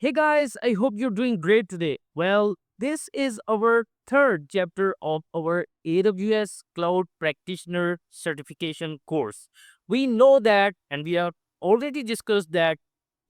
Hey guys, I hope you're doing great today. Well, this is our third chapter of our AWS Cloud Practitioner Certification course. We know that, and we have already discussed that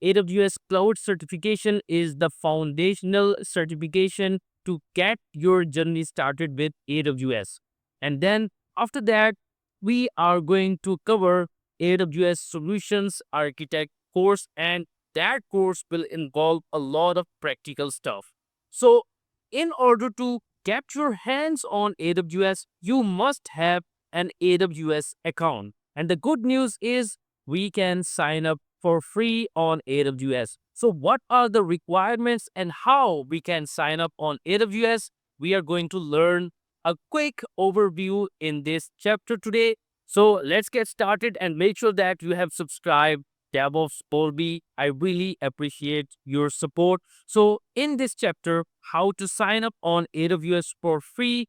AWS Cloud Certification is the foundational certification to get your journey started with AWS. And then after that, we are going to cover AWS Solutions Architect course, and that course will involve a lot of practical stuff. So, in order to get your hands on AWS, you must have an AWS account. And the good news is we can sign up for free on AWS. So, what are the requirements and how we can sign up on AWS? We are going to learn a quick overview in this chapter today. So, let's get started and make sure that you have subscribed DevOps Polby. I really appreciate your support. So, in this chapter, how to sign up on AWS for free,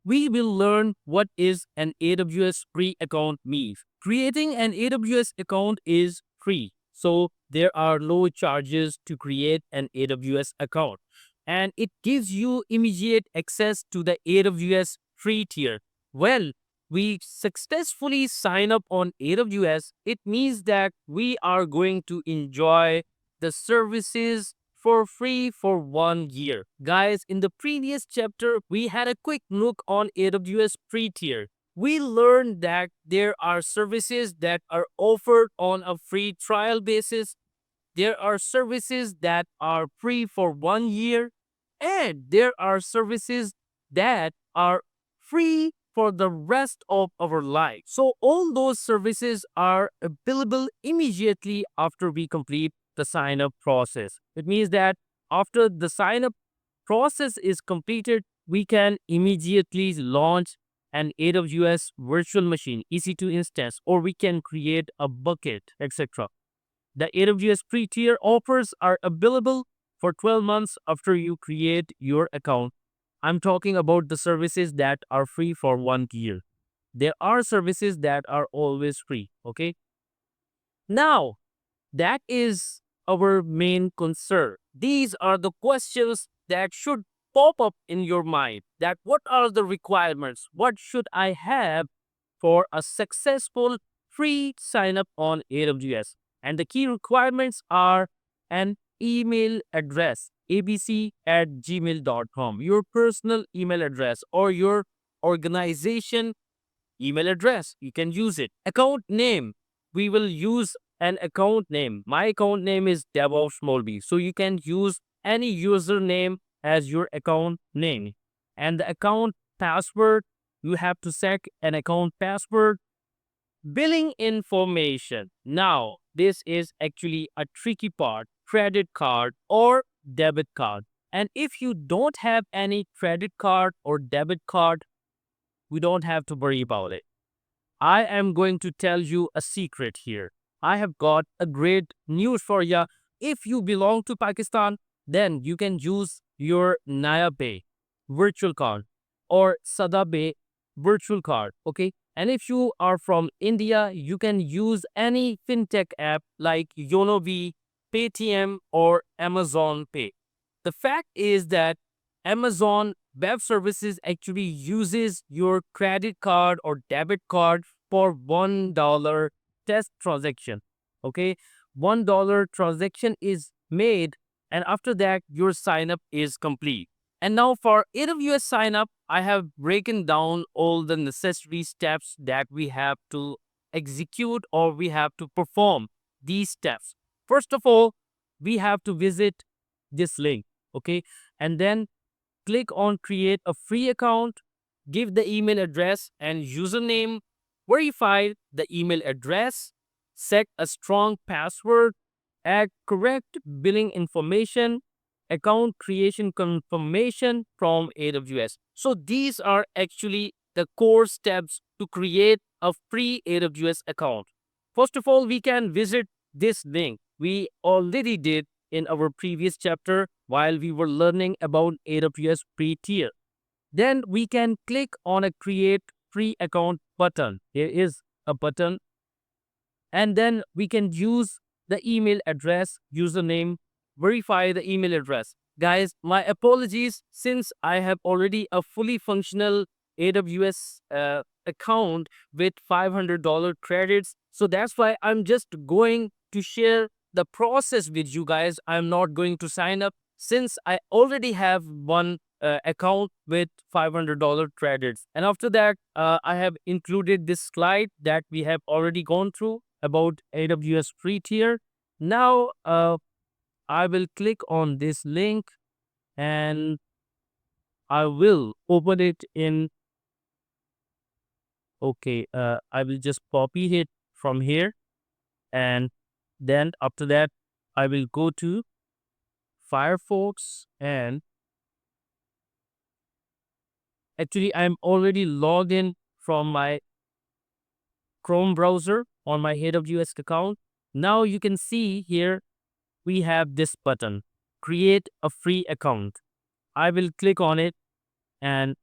we will learn what is an AWS free account means. Creating an AWS account is free. So, there are low charges to create an AWS account, and it gives you immediate access to the AWS free tier. Well, we successfully sign up on AWS, it means that we are going to enjoy the services for free for 1 year. Guys, in the previous chapter, we had a quick look on AWS free tier. We learned that there are services that are offered on a free trial basis. There are services that are free for 1 year, and there are services that are free for the rest of our life. So, all those services are available immediately after we complete the sign up process. It means that after the sign up process is completed, we can immediately launch an AWS virtual machine, EC2 instance, or we can create a bucket, etc. The AWS free tier offers are available for 12 months after you create your account. I'm talking about the services that are free for 1 year. There are services that are always free. Okay. Now, that is our main concern. These are the questions that should pop up in your mind. That what are the requirements? What should I have for a successful free sign up on AWS? And the key requirements are an email address, abc@gmail.com, your personal email address or your organization email address. You can use it. Account name. We will use an account name. My account name is DevOps Molby. So you can use any username as your account name. And the account password, you have to set an account password. Billing information. Now, this is actually a tricky part. Credit card or debit card. And if you don't have any credit card or debit card, we don't have to worry about it. I am going to tell you a secret here. I have got a great news for you. If you belong to Pakistan, then you can use your Naya Pay virtual card or Sada Pay virtual card. Okay. And if you are from India, you can use any fintech app like YonoV, Paytm, or Amazon Pay. The fact is that Amazon Web Services actually uses your credit card or debit card for $1 test transaction. Okay, $1 transaction is made, and after that, your sign up is complete. And now for AWS sign up, I have broken down all the necessary steps that we have to execute or we have to perform these steps. First of all, we have to visit this link. Okay, and then click on create a free account, give the email address and username, verify the email address, set a strong password, add correct billing information, account creation confirmation from AWS. So these are actually the core steps to create a free AWS account. First of all, we can visit this link. We already did in our previous chapter while we were learning about AWS free tier. Then we can click on a create free account button. There is a button, and then we can use the email address, username, verify the email address. Guys, my apologies since I have already a fully functional AWS account with $500 credits. So that's why I'm just going to share the process with you guys. I'm not going to sign up since I already have one account with $500 credits. And after that, I have included this slide that we have already gone through about AWS free tier. Now, I will click on this link and I will open it in. Okay, I will just copy it from here, and then after that, I will go to Firefox, and actually, I'm already logged in from my Chrome browser on my AWS account. Now you can see here we have this button, create a free account. I will click on it, and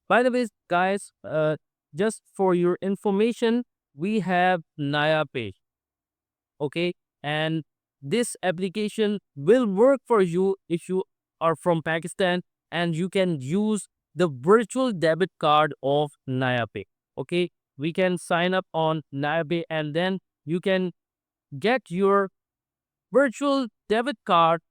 by the way, guys, just for your information, we have Naya Pay, okay? And this application will work for you if you are from Pakistan and you can use the virtual debit card of Naya Pay, okay? We can sign up on Naya Pay and then you can get your virtual debit card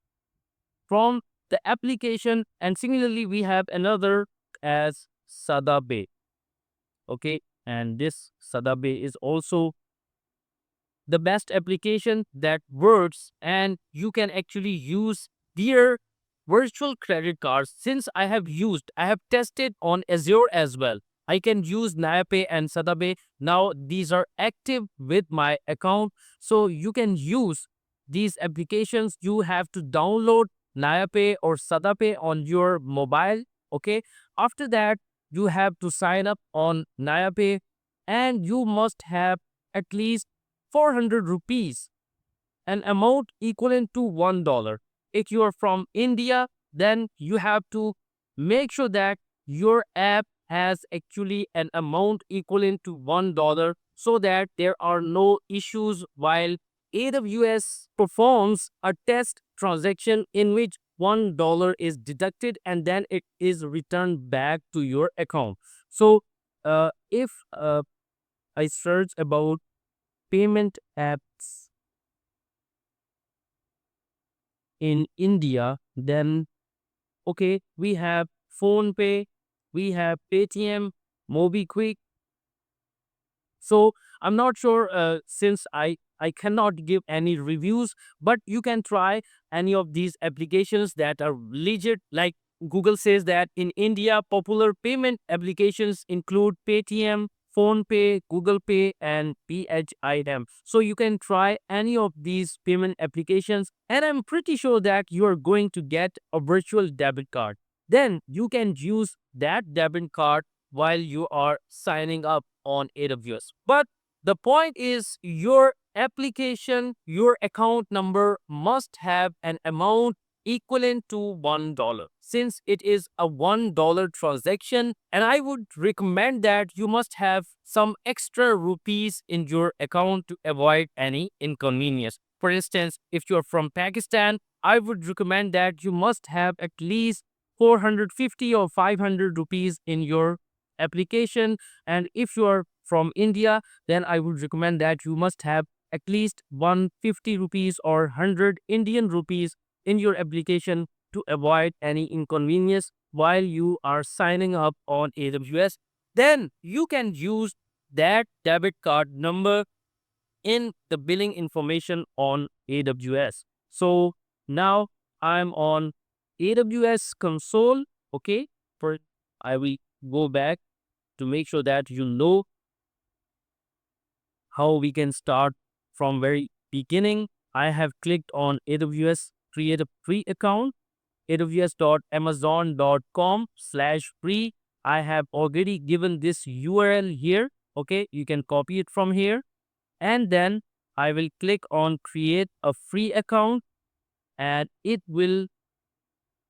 from the application. And similarly, we have another as Sadabe, okay? And this Sadabe is also the best application that works, and you can actually use their virtual credit cards. Since I have tested on Azure as well. I can use NayaPay and Sadabe. Now these are active with my account. So you can use these applications. You have to download NayaPay or Sadape on your mobile. Okay. After that, you have to sign up on NayaPay and you must have at least 400 rupees, an amount equivalent to $1. If you are from India, then you have to make sure that your app has actually an amount equivalent to $1 so that there are no issues while AWS performs a test transaction in which $1 is deducted and then it is returned back to your account. So, if I search about payment apps in India, then okay, we have PhonePe, we have Paytm, MobiKwik. So I'm not sure since I cannot give any reviews, but you can try any of these applications that are legit. Like Google says that in India, popular payment applications include Paytm, PhonePe, Google Pay, and PHIM. So you can try any of these payment applications, and I'm pretty sure that you are going to get a virtual debit card. Then you can use that debit card while you are signing up on AWS. But the point is, your application, your account number must have an amount equivalent to $1 since it is a $1 transaction, and I would recommend that you must have some extra rupees in your account to avoid any inconvenience. For instance, if you're from Pakistan, I would recommend that you must have at least 450 or 500 rupees in your application. And if you are from India, then I would recommend that you must have at least 150 rupees or 100 Indian rupees in your application to avoid any inconvenience while you are signing up on AWS. Then you can use that debit card number in the billing information on AWS. So now I'm on AWS console. Okay, for I will go back to make sure that you know how we can start from very beginning. I have clicked on AWS create a free account, aws.amazon.com/free. I have already given this URL here. Okay, you can copy it from here. And then I will click on create a free account and it will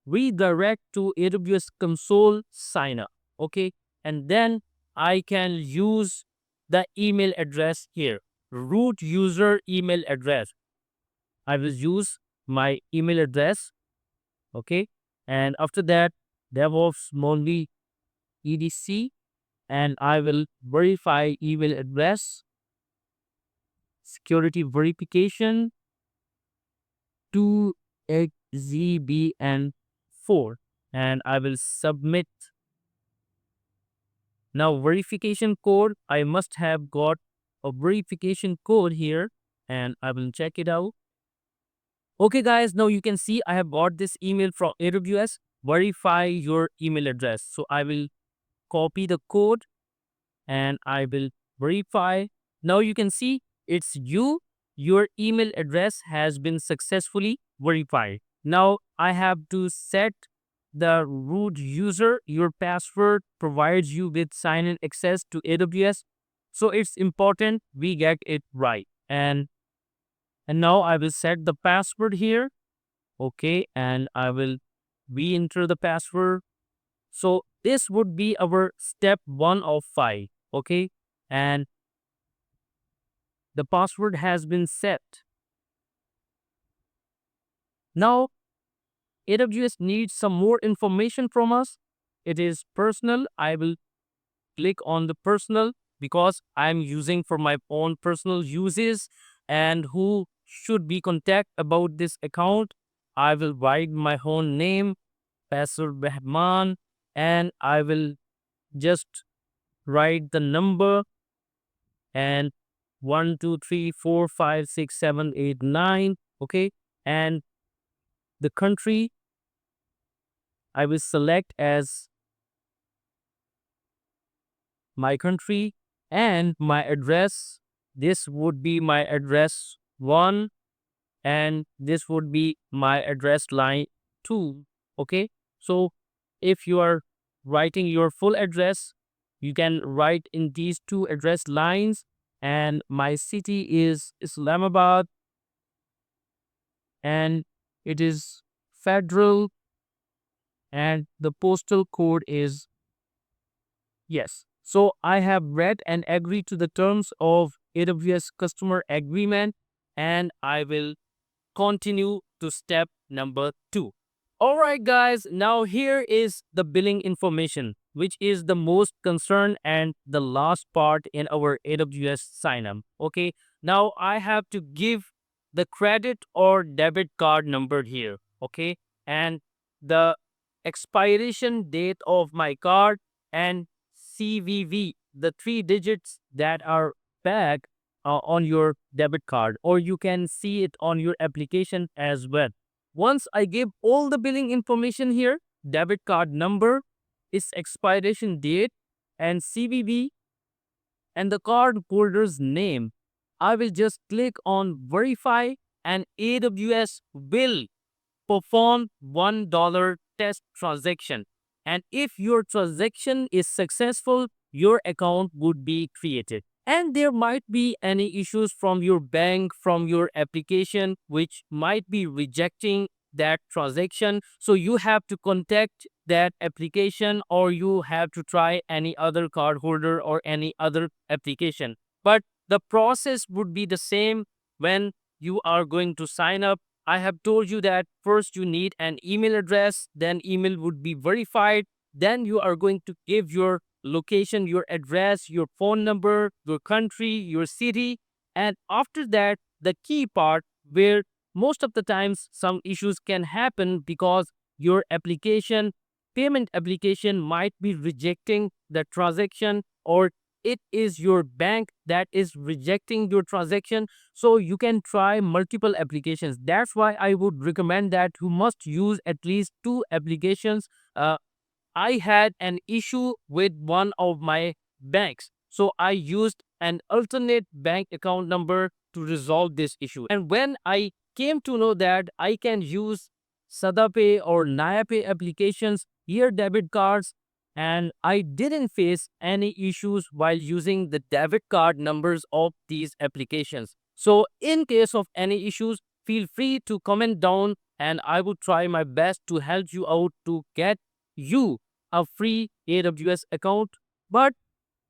redirect to AWS console sign up. Okay. And then I can use the email address here, root user email address. I will use my email address. Okay. And after that, DevOps Monly EDC, and I will verify email address, security verification 2XZBN4, and I will submit. Now, verification code, I must have got a verification code here, and I will check it out. Okay, guys, now you can see I have got this email from AWS. Verify your email address. So I will copy the code and I will verify. Now you can see it's you. Your email address has been successfully verified. Now I have to set the root user. Your password provides you with sign-in access to AWS. So it's important we get it right. And now I will set the password here. Okay, and I will re-enter the password. So this would be our step 1 of 5. Okay, and the password has been set. Now AWS needs some more information from us. It is personal. I will click on the personal because I'm using for my own personal uses. And who should be contact about this account? I will write my own name, Pastor Bahman, and I will just write the number and 1, 2, 3, 4, 5, 6, 7, 8, 9. Okay, and the country I will select as my country, and my address. This would be my address 1, and this would be my address line 2. Okay, so if you are writing your full address, you can write in these two address lines. And my city is Islamabad, and it is federal, and the postal code is yes. So I have read and agreed to the terms of AWS customer agreement, and I will continue to step number 2. All right, guys, now here is the billing information, which is the most concern and the last part in our AWS sign up. Okay, now I have to give the credit or debit card number here. Okay, and the expiration date of my card and CVV, the 3 digits that are back on your debit card, or you can see it on your application as well. Once I give all the billing information here, debit card number, its expiration date, and CVV, and the card holder's name, I will just click on verify, and AWS will perform $1 test transaction. And if your transaction is successful, your account would be created. And there might be any issues from your bank, from your application, which might be rejecting that transaction. So you have to contact that application, or you have to try any other cardholder or any other application. But the process would be the same when you are going to sign up. I have told you that first you need an email address, then email would be verified. Then you are going to give your location, your address, your phone number, your country, your city. And after that, the key part where most of the times some issues can happen because your application, payment application might be rejecting the transaction, or it is your bank that is rejecting your transaction. So you can try multiple applications. That's why I would recommend that you must use at least 2 applications. I had an issue with one of my banks, so I used an alternate bank account number to resolve this issue. And when I came to know that I can use SadaPay or NayaPay applications, here debit cards, and I didn't face any issues while using the debit card numbers of these applications. So in case of any issues, feel free to comment down, and I will try my best to help you out to get you a free AWS account. But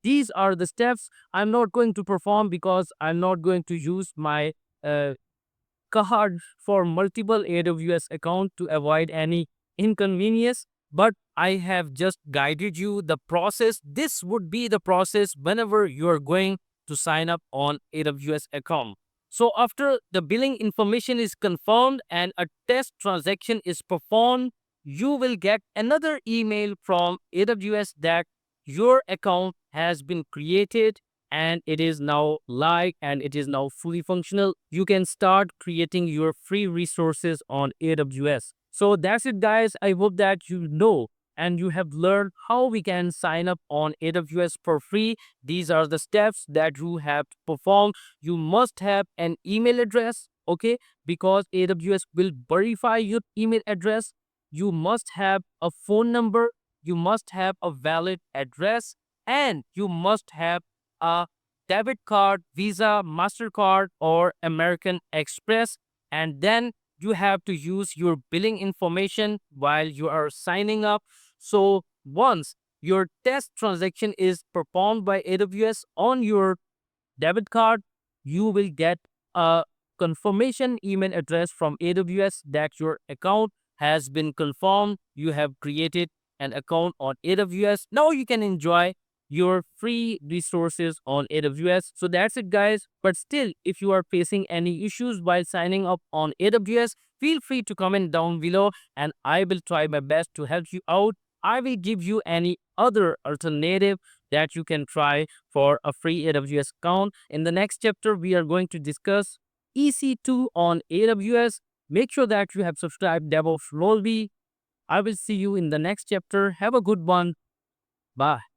these are the steps I'm not going to perform because I'm not going to use my uh, card for multiple AWS accounts to avoid any inconvenience. But I have just guided you the process. This would be the process whenever you are going to sign up on AWS account. So after the billing information is confirmed and a test transaction is performed, you will get another email from AWS that your account has been created and it is now live and it is now fully functional. You can start creating your free resources on AWS. So that's it, guys. I hope that you know and you have learned how we can sign up on AWS for free. These are the steps that you have to perform. You must have an email address, okay, because AWS will verify your email address. You must have a phone number, you must have a valid address, and you must have a debit card, Visa, MasterCard, or American Express. And then you have to use your billing information while you are signing up. So once your test transaction is performed by AWS on your debit card, you will get a confirmation email address from AWS that your account has been confirmed. You have created an account on AWS. Now you can enjoy your free resources on AWS. So that's it, guys. But still, if you are facing any issues while signing up on AWS, feel free to comment down below and I will try my best to help you out. I will give you any other alternative that you can try for a free AWS account. In the next chapter, we are going to discuss EC2 on AWS. Make sure that you have subscribed DevOps Rolby. I will see you in the next chapter. Have a good one. Bye.